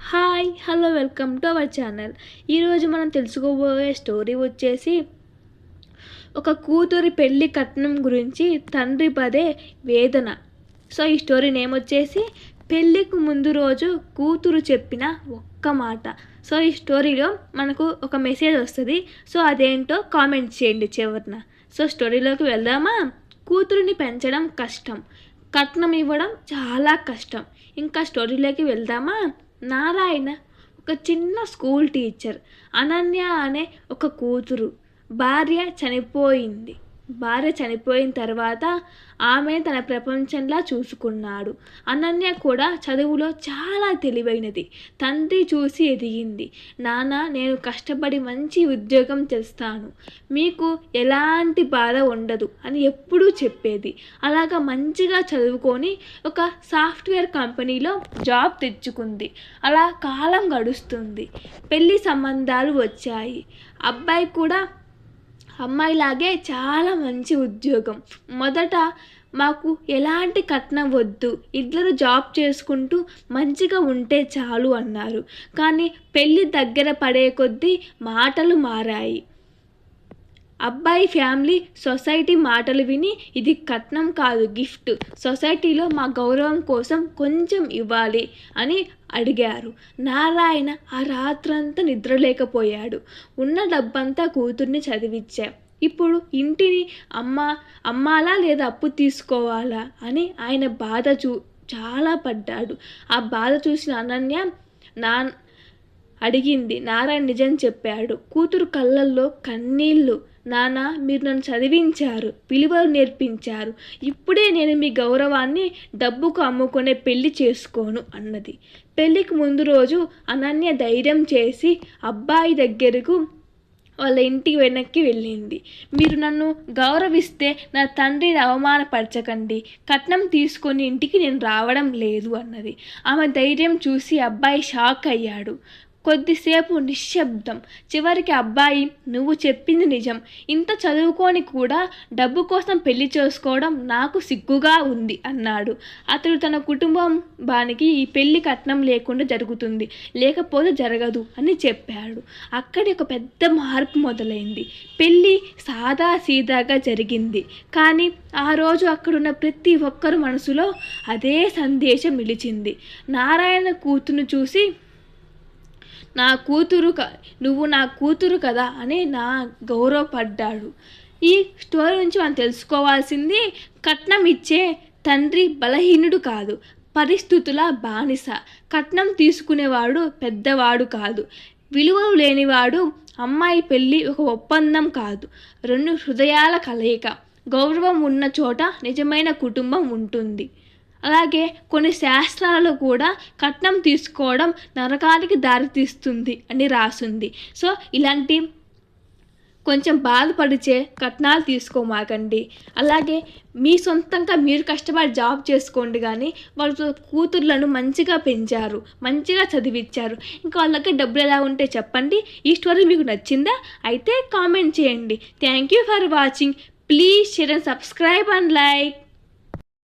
Hi hello welcome to our channel. ఈరోజు మనం తెలుసుకోబోయే స్టోరీ వచ్చేసి ఒక కూతురి పెళ్లి కట్నం గురించి తండ్రి పదే వేదన. సో ఈ స్టోరీ నేమ్ వచ్చేసి పెళ్ళికి ముందు రోజు కూతురు చెప్పిన ఒక్క మాట. సో ఈ స్టోరీలో మనకు ఒక మెసేజ్ వస్తుంది. సో అదేంటో కామెంట్ చేయండి చివరిన. సో స్టోరీలోకి వెళ్దామా. కూతురిని పెంచడం కష్టం, కట్నం ఇవ్వడం చాలా కష్టం. ఇంకా స్టోరీలోకి వెళ్దామా. నారాయణ ఒక చిన్న స్కూల్ టీచర్. అనన్య అనే ఒక కూతురు. భార్య చనిపోయిన తర్వాత ఆమె తన ప్రపంచంలా చూసుకున్నాడు. అనన్య కూడా చదువులో చాలా తెలివైనది. తండ్రి చూసి ఎదిగింది. నాన్న, నేను కష్టపడి మంచి ఉద్యోగం చేస్తాను, మీకు ఎలాంటి బాధ ఉండదు అని ఎప్పుడూ చెప్పేది. అలాగా మంచిగా చదువుకొని ఒక సాఫ్ట్వేర్ కంపెనీలో జాబ్ తెచ్చుకుంది. అలా కాలం గడుస్తుంది. పెళ్లి సంబంధాలు వచ్చాయి. అబ్బాయి కూడా అమ్మాయిలాగే చాలా మంచి ఉద్యోగం. మొదట మాకు ఎలాంటి కట్నం వద్దు, ఇద్దరు జాబ్ చేసుకుంటూ మంచిగా ఉంటే చాలు అన్నారు. కానీ పెళ్ళి దగ్గర పడే కొద్దీ మాటలు మారాయి. అబ్బాయి ఫ్యామిలీ సొసైటీ మాటలు విని, ఇది కట్నం కాదు, గిఫ్ట్, సొసైటీలో మా గౌరవం కోసం కొంచెం ఇవ్వాలి అని అడిగారు. నారాయణ ఆ రాత్రంతా నిద్రలేకపోయాడు. ఉన్న డబ్బంతా కూతుర్ని చదివించా. ఇప్పుడు ఇంటిని అమ్మాలా లేదా అప్పు తీసుకోవాలా అని ఆయన చాలా పడ్డాడు. ఆ బాధ చూసిన అనన్య అడిగింది. నారాయణ నిజం చెప్పాడు. కూతురు కళ్ళల్లో కన్నీళ్ళు. నాన్న, మీరు నన్ను చదివించారు, విలువలు నేర్పించారు. ఇప్పుడే నేను మీ గౌరవాన్ని డబ్బుకు అమ్ముకునే పెళ్లి చేసుకోను అన్నది. పెళ్ళికి ముందు రోజు అనన్య ధైర్యం చేసి అబ్బాయి దగ్గరకు వాళ్ళ ఇంటికి వెనక్కి వెళ్ళింది. మీరు నన్ను గౌరవిస్తే నా తండ్రిని అవమానపరచకండి, కట్నం తీసుకొని ఇంటికి నేను రావడం లేదు అన్నది. ఆమె ధైర్యం చూసి అబ్బాయి షాక్ అయ్యాడు. కొద్దిసేపు నిశ్శబ్దం. చివరికి అబ్బాయి, నువ్వు చెప్పింది నిజం, ఇంత చదువుకొని కూడా డబ్బు కోసం పెళ్లి చేసుకోవడం నాకు సిగ్గుగా ఉంది అన్నాడు. అతడు తన కుటుంబానికి ఈ పెళ్లి కట్నం లేకుండా జరుగుతుంది, లేకపోతే జరగదు అని చెప్పాడు. అక్కడి ఒక పెద్ద మార్పు మొదలైంది. పెళ్ళి సాదా సీదాగా జరిగింది. కానీ ఆ రోజు అక్కడున్న ప్రతి ఒక్కరు మనసులో అదే సందేశం నిలిచింది. నారాయణ కూతురును చూసి, నువ్వు నా కూతురు కదా అని గౌరవపడ్డాడు. ఈ స్టోరీ నుంచి మనం తెలుసుకోవాల్సింది, కట్నం ఇచ్చే తండ్రి బలహీనుడు కాదు, పరిస్థితుల బానిస. కట్నం తీసుకునేవాడు పెద్దవాడు కాదు, విలువలు లేనివాడు. అమ్మాయి పెళ్ళి ఒక ఒప్పందం కాదు, రెండు హృదయాల కలయిక. గౌరవం ఉన్న చోట నిజమైన కుటుంబం ఉంటుంది. అలాగే కొన్ని శాస్త్రాలలో కూడా కట్నం తీసుకోవడం నరకానికి దారితీస్తుంది అని రాసుంది. సో ఇలాంటి కొంచెం బాధపడిచే కట్నాలు తీసుకోమాకండి. అలాగే మీ సొంతంగా మీరు కష్టపడి జాబ్ చేసుకోండి. కానీ వాళ్ళ కూతుర్లను మంచిగా పెంచారు, మంచిగా చదివించారు. ఇంకా వాళ్ళకి డబ్బులు ఎలా ఉంటే చెప్పండి. ఈ స్టోరీ మీకు నచ్చిందా? అయితే కామెంట్ చేయండి. Thank you for watching. Please share and subscribe and like.